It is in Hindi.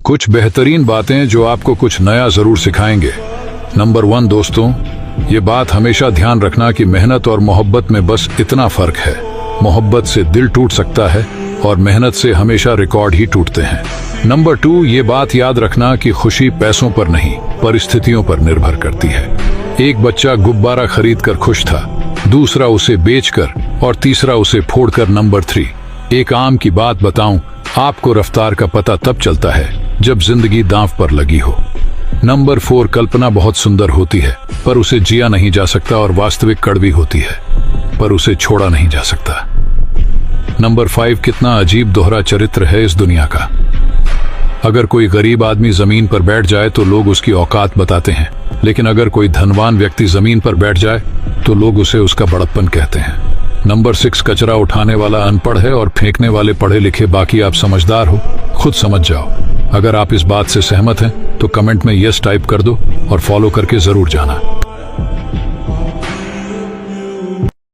कुछ बेहतरीन बातें जो आपको कुछ नया जरूर सिखाएंगे। नंबर 1 दोस्तों, ये बात हमेशा ध्यान रखना कि मेहनत और मोहब्बत में बस इतना फर्क है। मोहब्बत से दिल टूट सकता है और मेहनत से हमेशा रिकॉर्ड ही टूटते हैं। नंबर 2, ये बात याद रखना कि खुशी पैसों पर नहीं, परिस्थितियों पर निर्भर करती है। एक बच्चा गुब्बारा खरीद कर खुश था, दूसरा उसे बेचकर और तीसरा उसे फोड़कर। नंबर 3, एक आम की बात बताऊं, आपको रफ्तार का पता तब चलता है जब जिंदगी दांव पर लगी हो। नंबर 4, कल्पना बहुत सुंदर होती है पर उसे जिया नहीं जा सकता और वास्तविक कड़वी होती है पर उसे छोड़ा नहीं जा सकता। नंबर 5, कितना अजीब दोहरा चरित्र है इस दुनिया का। अगर कोई गरीब आदमी जमीन पर बैठ जाए तो लोग उसकी औकात बताते हैं, लेकिन अगर कोई धनवान व्यक्ति जमीन पर बैठ जाए तो लोग उसे उसका बड़प्पन कहते हैं। नंबर 6, कचरा उठाने वाला अनपढ़ है और फेंकने वाले पढ़े लिखे, बाकी आप समझदार हो, खुद समझ जाओ। अगर आप इस बात से सहमत हैं तो कमेंट में यस टाइप कर दो और फॉलो करके जरूर जाना।